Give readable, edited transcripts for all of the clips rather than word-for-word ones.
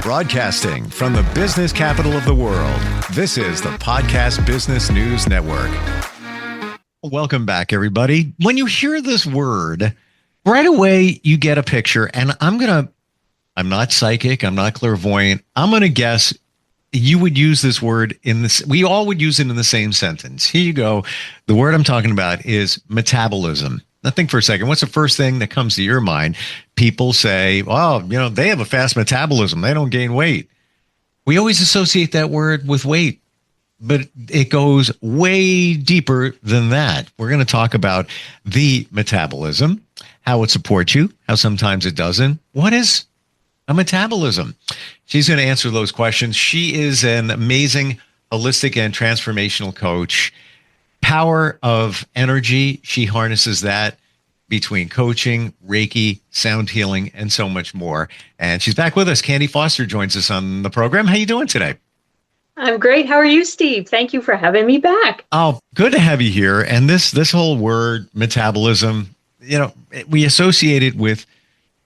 Broadcasting from the business capital of the world, this is the Podcast Business News Network. Welcome back, everybody. When you hear this word, right away you get a picture, and I'm not psychic, I'm not clairvoyant. I'm going to guess you would use this word we all would use it in the same sentence. Here you go. The word I'm talking about is metabolism. Now think for a second. What's the first thing that comes to your mind? People say, oh, they have a fast metabolism. They don't gain weight. We always associate that word with weight, but it goes way deeper than that. We're going to talk about the metabolism, how it supports you, how sometimes it doesn't. What is a metabolism? She's going to answer those questions. She is an amazing holistic and transformational coach. Power of energy. She harnesses that between coaching, Reiki, sound healing, and so much more. And she's back with us. Candy Foster joins us on the program. How you doing today? I'm great. How are you, Steve? Thank you for having me back. Oh, good to have you here. And this whole word metabolism, we associate it with,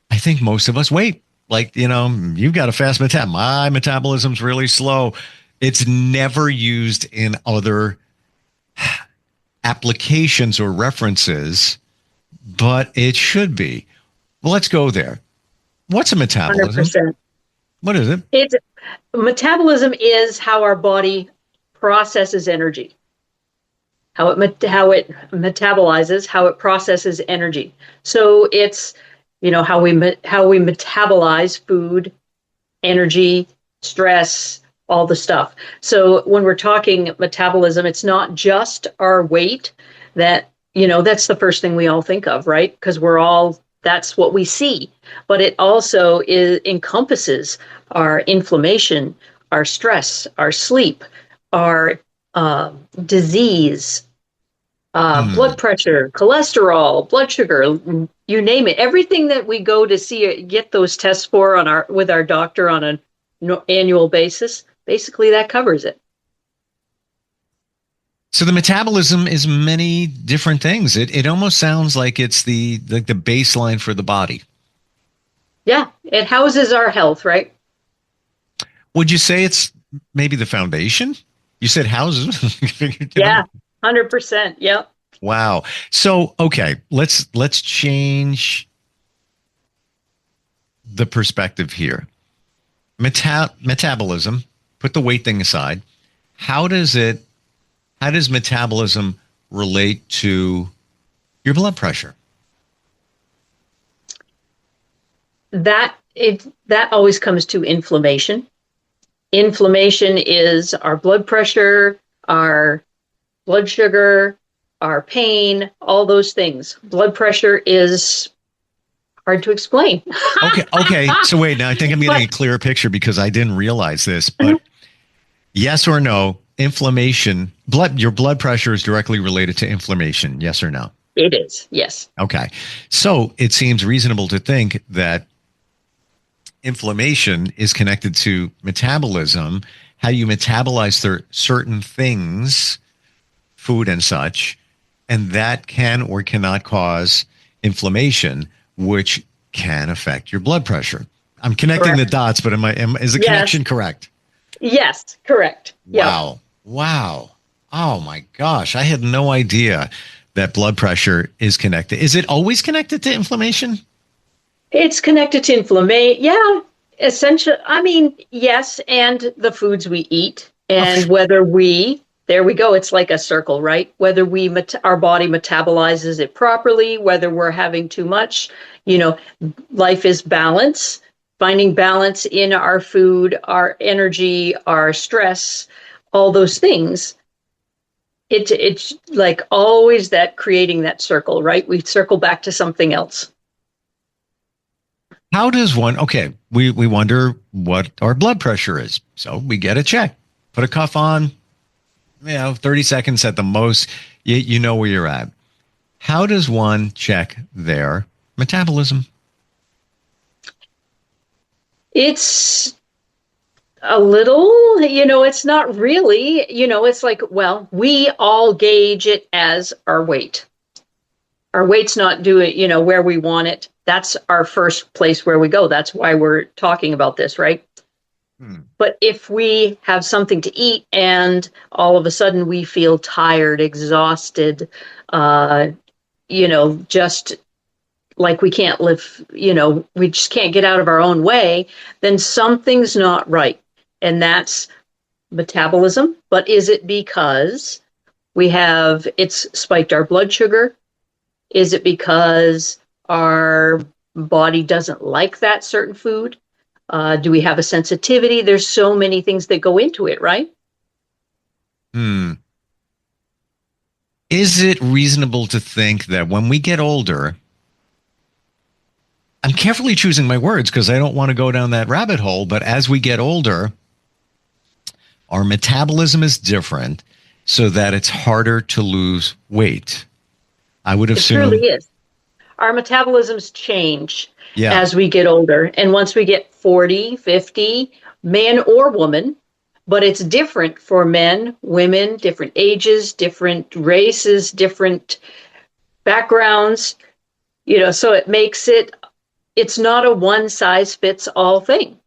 I think most of us, weight. Like, you've got a fast metabolism. My metabolism's really slow. It's never used in other applications or references, but it should be. Well, let's go there. What's a metabolism? 100%. What is it? Metabolism is how our body processes energy, how it metabolizes, how it processes energy. So it's how we metabolize food, energy, stress, all the stuff. So when we're talking metabolism, it's not just our weight that's the first thing we all think of, right? Because that's what we see. But it also encompasses our inflammation, our stress, our sleep, our disease, blood pressure, cholesterol, blood sugar, you name it. Everything that we go to get those tests for with our doctor on an annual basis, basically that covers it. So the metabolism is many different things. It almost sounds like it's the baseline for the body. Yeah, it houses our health, right? Would you say it's maybe the foundation? You said houses. Yeah, 100%. Yep. Wow. So, okay, let's change the perspective here. Metabolism, put the weight thing aside. How does metabolism relate to your blood pressure? That always comes to inflammation. Inflammation is our blood pressure, our blood sugar, our pain, all those things. Blood pressure is hard to explain. Okay. So wait, now I think I'm getting a clearer picture because I didn't realize this, but yes or no, inflammation, your blood pressure is directly related to inflammation. Yes or no? It is. Yes. Okay. So it seems reasonable to think that inflammation is connected to metabolism, how you metabolize certain things, food and such, and that can or cannot cause inflammation, which can affect your blood pressure. I'm connecting the dots, but is the connection correct? Yes, correct. Wow. Yep. Wow. Oh my gosh. I had no idea that blood pressure is connected. Is it always connected to inflammation? It's connected to inflammation. Yeah, essentially. I mean, yes, and the foods we eat and there we go. It's like a circle, right? Whether our body metabolizes it properly, whether we're having too much, life is balance, finding balance in our food, our energy, our stress, all those things. It's like always that creating that circle, right? We circle back to something else. How does we wonder what our blood pressure is. So we get a check, put a cuff on, 30 seconds at the most, you know where you're at. How does one check their metabolism? It's a little, it's not really, it's like, we all gauge it as our weight. Our weight's not doing, where we want it. That's our first place where we go. That's why we're talking about this, right? Hmm. But if we have something to eat and all of a sudden we feel tired, exhausted, uh, just like we can't live, we just can't get out of our own way, then something's not right. And that's metabolism. But is it because it's spiked our blood sugar? Is it because our body doesn't like that certain food? Do we have a sensitivity? There's so many things that go into it, right? Hmm. Is it reasonable to think that when we get older, I'm carefully choosing my words because I don't want to go down that rabbit hole, but as we get older, our metabolism is different so that it's harder to lose weight. I would It truly assume, is. Our metabolisms change yeah, as we get older. And once we get 40, 50, man or woman, but it's different for men, women, different ages, different races, different backgrounds, so it's not a one size fits all thing.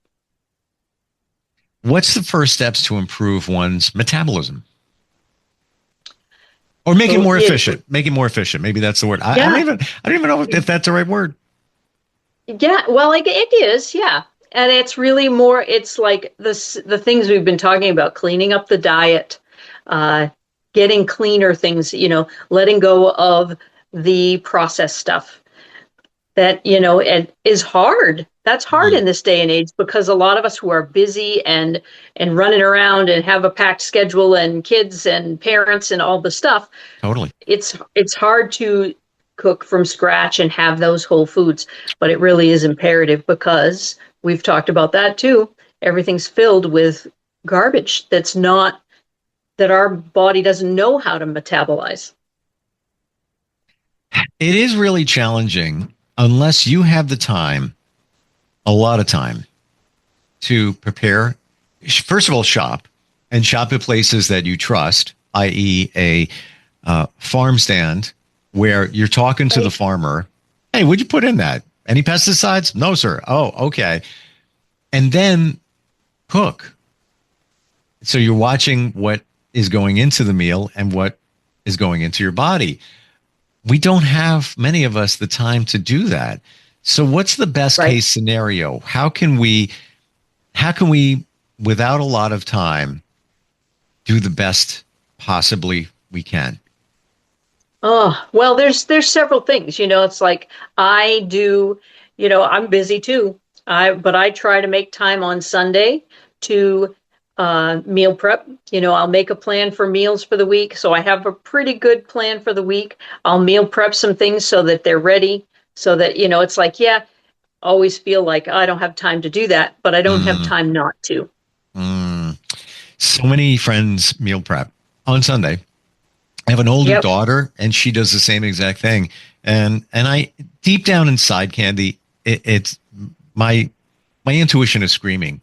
what's the first steps to improve one's metabolism? Or make it So more efficient. Make it more efficient. Maybe that's the word. yeah, I don't even know if that's the right word. yeah, well, like it is, yeah. And it's really more, it's like the things we've been talking about, cleaning up the diet, uh, getting cleaner things, letting go of the processed stuff that, and is hard. That's hard Mm, in this day and age because a lot of us who are busy and running around and have a packed schedule and kids and parents and all the stuff, totally. it's hard to cook from scratch and have those whole foods, but it really is imperative because we've talked about that too. Everything's filled with garbage that our body doesn't know how to metabolize. It is really challenging unless you have the time, a lot of time, to prepare. First of all, shop and shop at places that you trust, i.e., a farm stand where you're talking to the Right. farmer. Hey, would you put in that? Any pesticides? No, sir. Oh, okay. And then cook. So you're watching what is going into the meal and what is going into your body. We don't have, many of us, the time to do that. So what's the best Right. case scenario? How can we, without a lot of time, do the best possibly we can? Oh, well, there's several things, it's like I do, I'm busy too. But I try to make time on Sunday to meal prep. I'll make a plan for meals for the week. So I have a pretty good plan for the week. I'll meal prep some things so that they're ready, so that, it's like, yeah, always feel like I don't have time to do that, but I don't have Mm, time not to. mm. So many friends meal prep on Sunday. I have an older Yep. daughter, and she does the same exact thing. And I, deep down inside, Candy, it's my my intuition is screaming,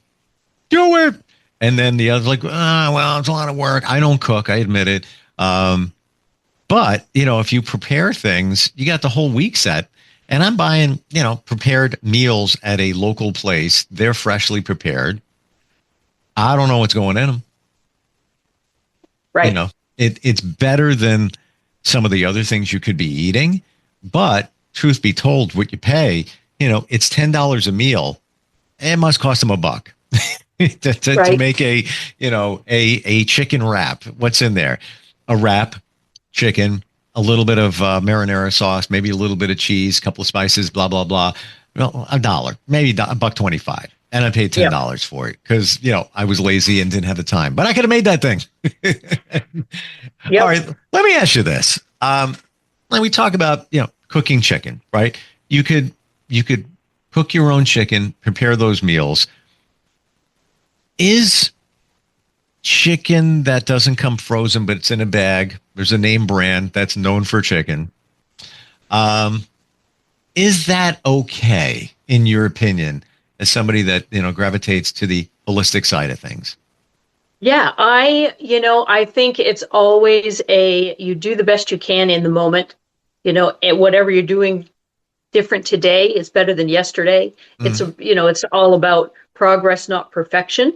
do it. And then the other's like, well, it's a lot of work. I don't cook. I admit it. But if you prepare things, you got the whole week set. And I'm buying, prepared meals at a local place. They're freshly prepared. I don't know what's going in them. You Right. know, it's better than some of the other things you could be eating. But truth be told, what you pay, it's $10 a meal. It must cost them a buck to Right. make a chicken wrap. What's in there? A wrap, chicken, a little bit of marinara sauce, maybe a little bit of cheese, a couple of spices, blah blah blah. Well, a dollar, maybe a buck 25, and I paid Yep. $10 for it because I was lazy and didn't have the time. But I could have made that thing. All Yep. right, let me ask you this. When we talk about cooking chicken, right? You could cook your own chicken, prepare those meals. Is chicken that doesn't come frozen, but it's in a bag? There's a name brand that's known for chicken. Um, is that okay in your opinion, as somebody that gravitates to the holistic side of things? Yeah, I think it's always you do the best you can in the moment, whatever you're doing, different today is better than yesterday. It's it's all about progress, not perfection.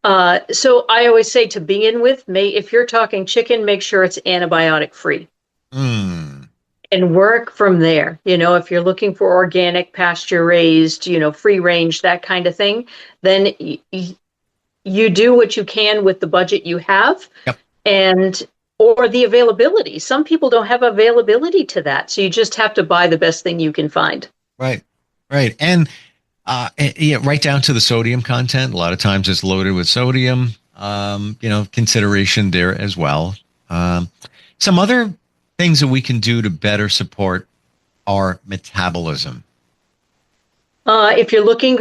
So I always say, to begin with, if you're talking chicken, make sure it's antibiotic free. And work from there. If you're looking for organic, pasture raised, free range, that kind of thing, then you do what you can with the budget you have. Yep. And or the availability. Some people don't have availability to that. So you just have to buy the best thing you can find. Right. And right down to the sodium content. A lot of times it's loaded with sodium, consideration there as well. Some other things that we can do to better support our metabolism. If you're looking,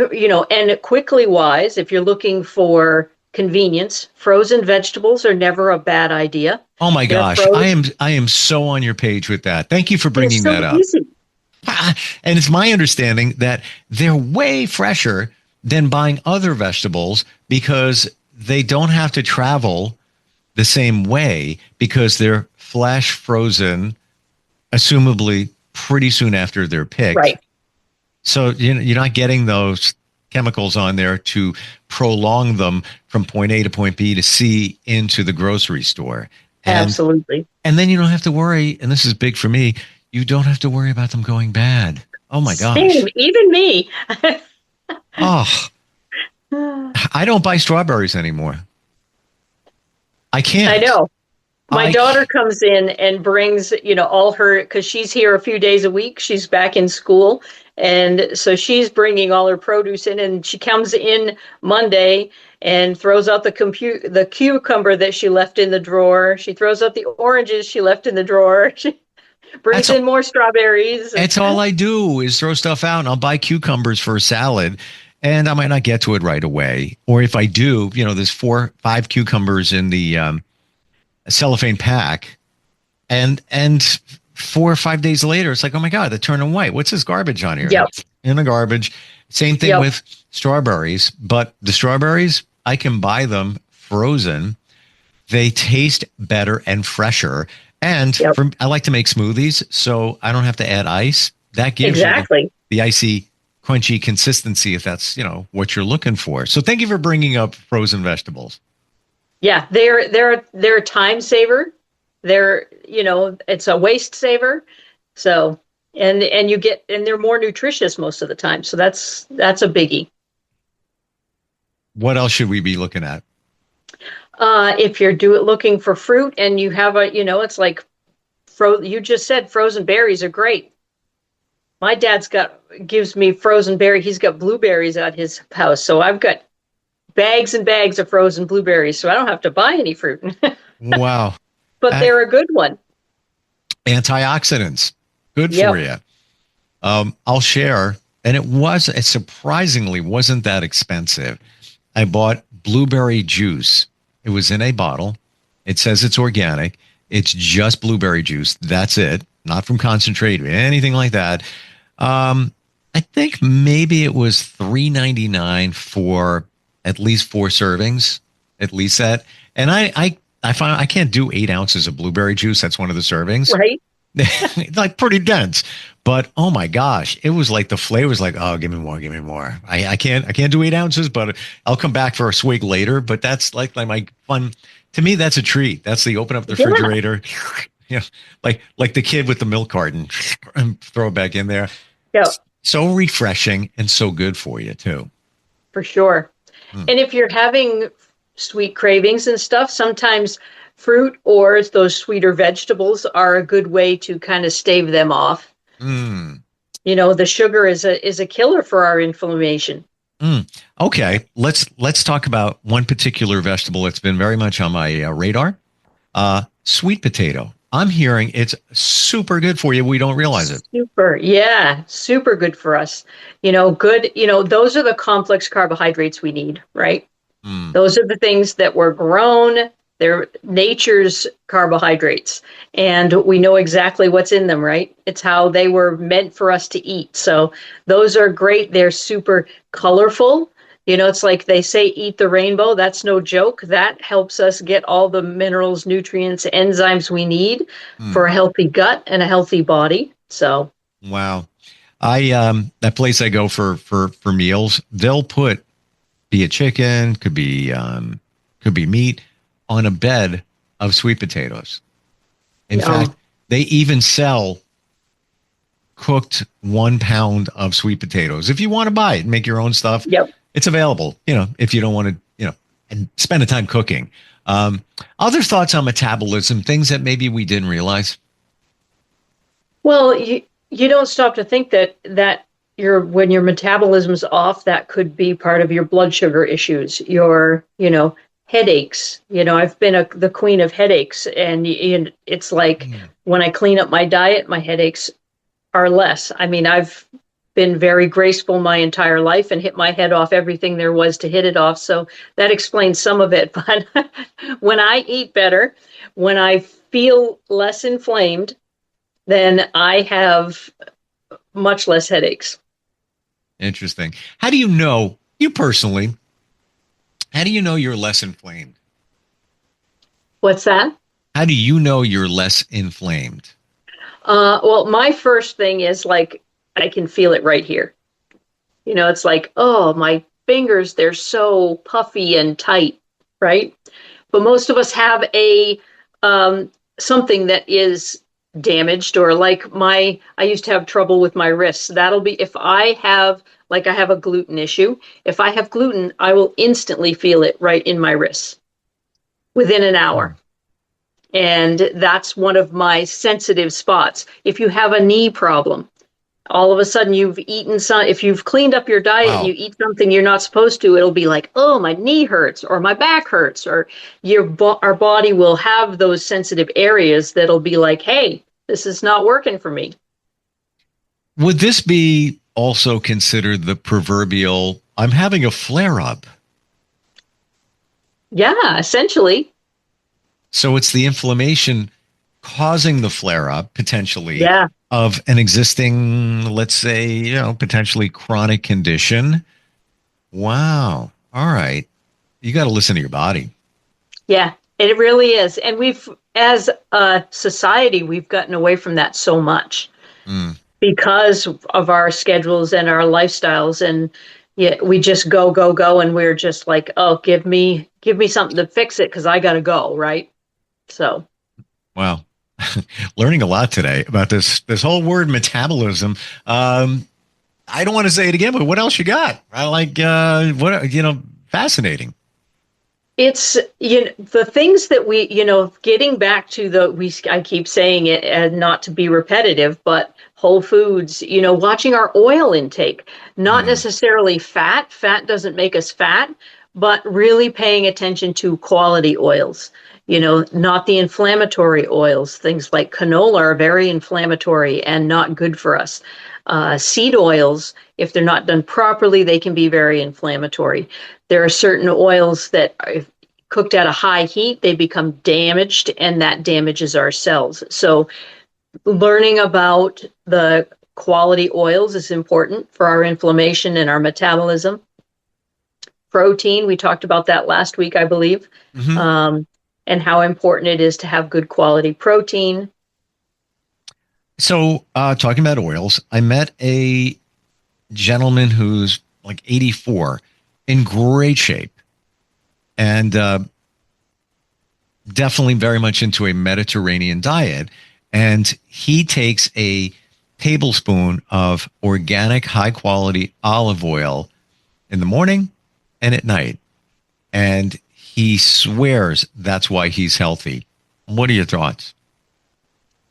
and quickly wise, if you're looking for convenience, frozen vegetables are never a bad idea. Oh my gosh, I am so on your page with that. Thank you for bringing that up. Easy. And it's my understanding that they're way fresher than buying other vegetables because they don't have to travel the same way because they're flash frozen, assumably pretty soon after they're picked. Right. So you're not getting those chemicals on there to prolong them from point A to point B to C into the grocery store. Absolutely. And then you don't have to worry, and this is big for me, you don't have to worry about them going bad. Oh my gosh. Same, even me. Oh, I don't buy strawberries anymore. I can't. I know. My daughter comes in and brings, all her, because she's here a few days a week. She's back in school. And so she's bringing all her produce in, and she comes in Monday and throws out the cucumber that she left in the drawer. She throws out the oranges she left in the drawer. She brings in more strawberries. That's all I do is throw stuff out, and I'll buy cucumbers for a salad, and I might not get to it right away. Or if I do, there's 4-5 cucumbers in the cellophane pack, and 4 or 5 days later, it's like, oh my God, they're turning white. What's this garbage on here? Yep. In the garbage. Same thing with strawberries, but the strawberries, I can buy them frozen. They taste better and fresher. And I like to make smoothies, so I don't have to add ice. That gives you the icy, crunchy consistency if that's, what you're looking for. So thank you for bringing up frozen vegetables. Yeah, they're a time saver. It's a waste saver. So, and they're more nutritious most of the time. So that's a biggie. What else should we be looking at? If you're looking for fruit and you have it's like, you just said frozen berries are great. My dad's gives me frozen berry. He's got blueberries at his house. So I've got bags and bags of frozen blueberries. So I don't have to buy any fruit. Wow. But they're a good one. Antioxidants. Good for you. I'll share. And it surprisingly wasn't that expensive. I bought blueberry juice. It was in a bottle. It says it's organic. It's just blueberry juice. That's it. Not from concentrate or anything like that. I think maybe it was $3.99 for at least 4 servings, at least that. And I find I can't do 8 ounces of blueberry juice. That's one of the servings. Right. Like pretty dense. But oh my gosh, it was like the flavor was like, oh, give me more, give me more. I can't do 8 ounces, but I'll come back for a swig later. But that's like my fun. To me, that's a treat. That's the open up the refrigerator. Like the kid with the milk carton and throw it back in there. Yeah. So refreshing and so good for you too. For sure. And if you're having sweet cravings and stuff, sometimes fruit or those sweeter vegetables are a good way to kind of stave them off. The sugar is a killer for our inflammation. Okay, let's talk about one particular vegetable that's been very much on my radar. Sweet potato. I'm hearing it's super good for you. We don't realize it. Super good for us. Good. Those are the complex carbohydrates we need, right? Those are the things that were grown. They're nature's carbohydrates, and we know exactly what's in them, right? It's how they were meant for us to eat. So those are great. They're super colorful. It's like they say, eat the rainbow. That's no joke. That helps us get all the minerals, nutrients, enzymes we need for a healthy gut and a healthy body. So, wow. That place I go for meals, they'll put, be it chicken, could be meat, on a bed of sweet potatoes. In fact, they even sell cooked 1 pound of sweet potatoes. If you want to buy it and make your own stuff, it's available, if you don't want to, and spend the time cooking. Other thoughts on metabolism, things that maybe we didn't realize? Well, you don't stop to think that when your metabolism's off, that could be part of your blood sugar issues, your, headaches. I've been the queen of headaches, and it's like when I clean up my diet, my headaches are less. I mean, I've been very graceful my entire life and hit my head off everything there was to hit it off. So that explains some of it. But when I eat better, when I feel less inflamed, then I have much less headaches. Interesting. How do you know, you personally, how do you know you're less inflamed? What's that? How do you know you're less inflamed? Well, my first thing is like, I can feel it right here. It's like, oh, my fingers, they're so puffy and tight, right? But most of us have a something that is damaged, or like I used to have trouble with my wrists. That'll be if I have a gluten issue. If I have gluten, I will instantly feel it right in my wrists within an hour. And that's one of my sensitive spots. If you have a knee problem, all of a sudden you've eaten if you've cleaned up your diet and you eat something you're not supposed to, it'll be like, oh, my knee hurts or my back hurts, or our body will have those sensitive areas that'll be like, hey, this is not working for me. Would this be also considered the proverbial, I'm having a flare up? Yeah, essentially. So it's the inflammation causing the flare up potentially of an existing, let's say, potentially chronic condition. Wow. All right. You got to listen to your body. Yeah, it really is. And as a society, we've gotten away from that so much because of our schedules and our lifestyles. And we just go, and we're just like, oh, give me something to fix it because I got to go, right? So. Wow. Learning a lot today about this whole word metabolism. I don't want to say it again, but what else you got? I like fascinating. It's the things that we getting back to I keep saying it, and not to be repetitive, but whole foods, watching our oil intake, not necessarily fat. Fat doesn't make us fat, but really paying attention to quality oils. Not the inflammatory oils. Things like canola are very inflammatory and not good for us. Seed oils, if they're not done properly, they can be very inflammatory. There are certain oils that, if cooked at a high heat, they become damaged, and that damages our cells. So learning about the quality oils is important for our inflammation and our metabolism. Protein, we talked about that last week, I believe. And how important it is to have good quality protein. So talking about oils, I met a gentleman who's like 84, in great shape, and definitely very much into a Mediterranean diet. And he takes a tablespoon of organic, high quality olive oil in the morning and at night. And he swears that's why he's healthy. What are your thoughts?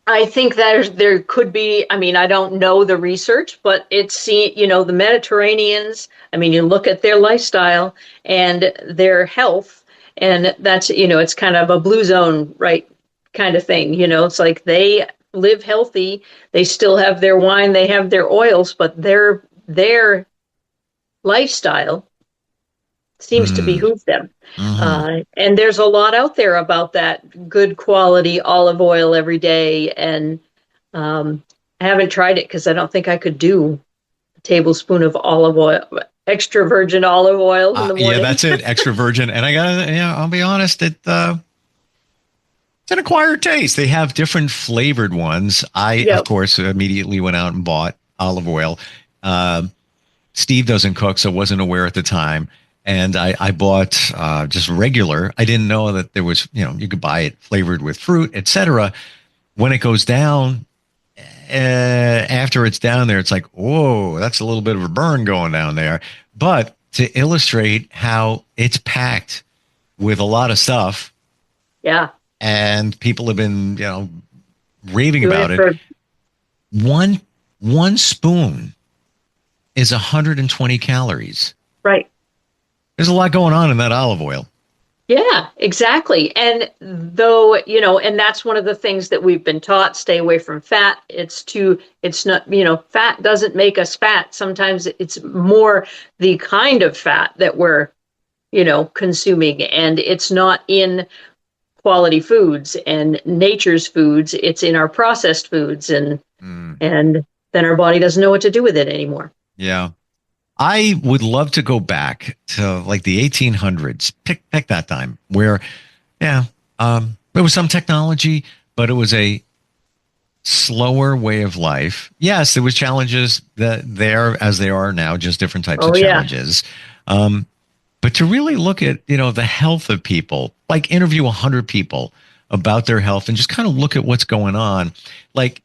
I think that there could be, I don't know the research, but it's, the Mediterraneans, you look at their lifestyle and their health, and that's, it's kind of a blue zone, right, kind of thing. It's like they live healthy. They still have their wine, they have their oils, but their lifestyle seems to behoove them. And there's a lot out there about that good quality olive oil every day. And I haven't tried it because I don't think I could do a tablespoon of olive oil, extra virgin olive oil in the morning. Yeah, that's it. Extra virgin. And I'll be honest, it's an acquired taste. They have different flavored ones. I, of course, immediately went out and bought olive oil. Steve doesn't cook, so wasn't aware at the time. And I bought just regular. I didn't know that there was, you could buy it flavored with fruit, etc. When it goes down, after it's down there, it's like, whoa, that's a little bit of a burn going down there. But to illustrate how it's packed with a lot of stuff. Yeah. And people have been, raving Doing about it. One spoon is 120 calories. Right. There's a lot going on in that olive oil. Yeah, exactly. And though, and that's one of the things that we've been taught, stay away from fat. It's not, fat doesn't make us fat. Sometimes it's more the kind of fat that we're, consuming, and it's not in quality foods and nature's foods. It's in our processed foods, and then our body doesn't know what to do with it anymore. Yeah. I would love to go back to like the 1800s, pick that time where, there was some technology, but it was a slower way of life. Yes, there was challenges there as they are now, just different types of challenges. But to really look at, the health of people, like interview 100 people about their health and just kind of look at what's going on. Like,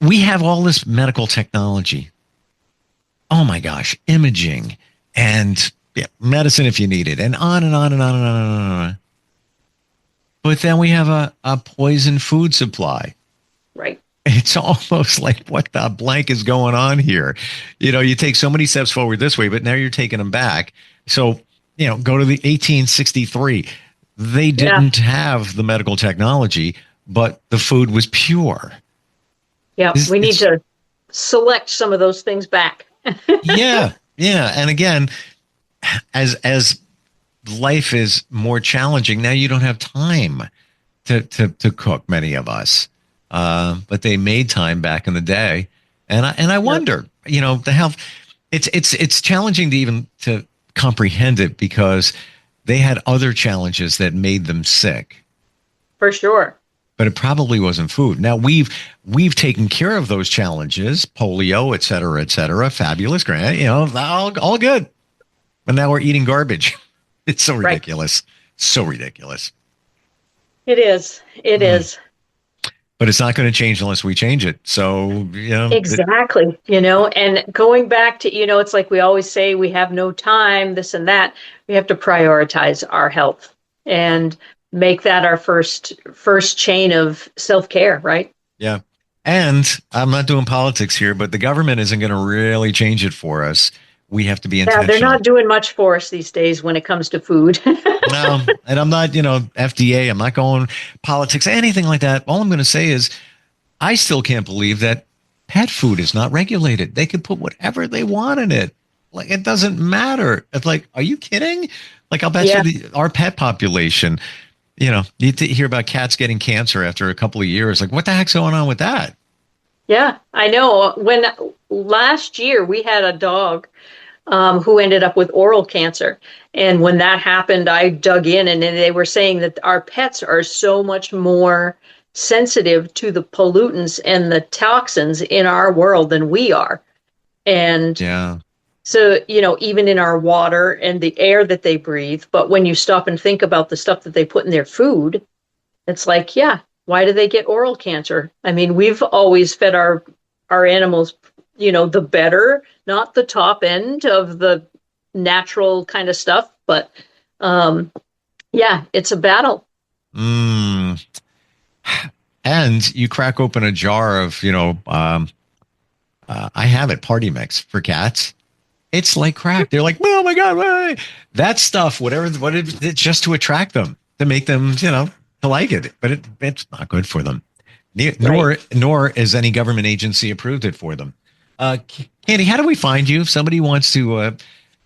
we have all this medical technology. Oh my gosh, imaging and medicine if you need it, and on and on and on and on and on. But then we have a poison food supply. Right. It's almost like, what the blank is going on here? You take so many steps forward this way, but now you're taking them back. So, go to the 1863. They didn't have the medical technology, but the food was pure. Yeah, we need to select some of those things back. Yeah. And again, as life is more challenging, now you don't have time to cook, many of us. But they made time back in the day. And I wonder, the health, it's challenging to even to comprehend it because they had other challenges that made them sick. For sure. But it probably wasn't food. Now we've taken care of those challenges, polio, et cetera, fabulous, great, all good. But now we're eating garbage. It's so ridiculous. Right. So ridiculous. It is. It is. But it's not going to change unless we change it. So, Exactly. And going back to, it's like we always say, we have no time, this and that. We have to prioritize our health and make that our first chain of self-care, right? Yeah. And I'm not doing politics here, but the government isn't going to really change it for us. We have to be intentional. Yeah, they're not doing much for us these days when it comes to food. No, and I'm not, FDA. I'm not going politics, anything like that. All I'm going to say is I still can't believe that pet food is not regulated. They can put whatever they want in it. Like, it doesn't matter. It's like, are you kidding? Like, I'll bet you our pet population, you hear about cats getting cancer after a couple of years. Like, what the heck's going on with that? Yeah, I know. When last year we had a dog who ended up with oral cancer. And when that happened, I dug in, and they were saying that our pets are so much more sensitive to the pollutants and the toxins in our world than we are. And so, even in our water and the air that they breathe. But when you stop and think about the stuff that they put in their food, it's like, why do they get oral cancer? I mean, we've always fed our animals, the better, not the top end of the natural kind of stuff. But it's a battle. And you crack open a jar of, I have it, party mix for cats. It's like crack. They're like, oh my God, why? That stuff, it's just to attract them, to make them, to like it. But it's not good for them. Nor is any government agency approved it for them. Candy, how do we find you if somebody wants to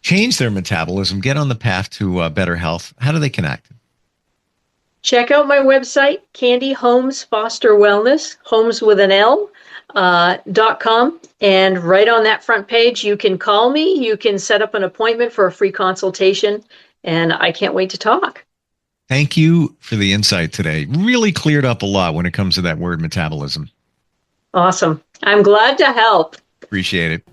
change their metabolism, get on the path to better health? How do they connect? Check out my website, Candy Holmes-Foster Wellness, Holmes with an L, .com. And right on that front page, you can call me. You can set up an appointment for a free consultation. And I can't wait to talk. Thank you for the insight today. Really cleared up a lot when it comes to that word metabolism. Awesome. I'm glad to help. Appreciate it.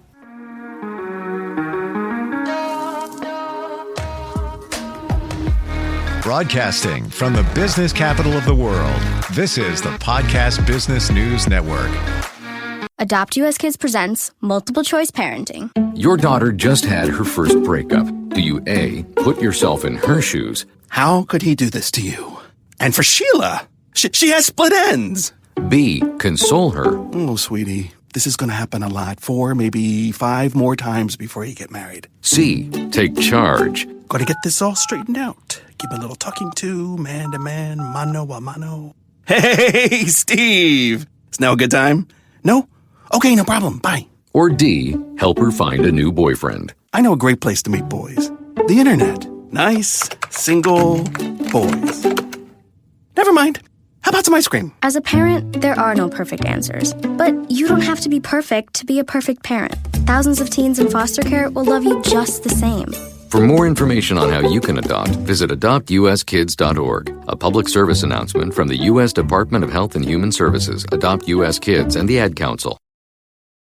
Broadcasting from the business capital of the world, this is the Podcast Business News Network. Adopt US Kids presents Multiple Choice Parenting. Your daughter just had her first breakup. Do you A, put yourself in her shoes? How could he do this to you? And for Sheila, she has split ends. B, console her? Oh, sweetie, this is going to happen a lot. 4, maybe 5 more times before you get married. C, take charge? Got to get this all straightened out. Give a little talking to, man to man, mano a mano. Hey, Steve! Is now a good time? No? Okay, no problem. Bye. Or D, help her find a new boyfriend? I know a great place to meet boys. The internet. Nice, single boys. Never mind. How about some ice cream? As a parent, there are no perfect answers. But you don't have to be perfect to be a perfect parent. Thousands of teens in foster care will love you just the same. For more information on how you can adopt, visit adoptuskids.org. A public service announcement from the U.S. Department of Health and Human Services, Adopt U.S. Kids, and the Ad Council.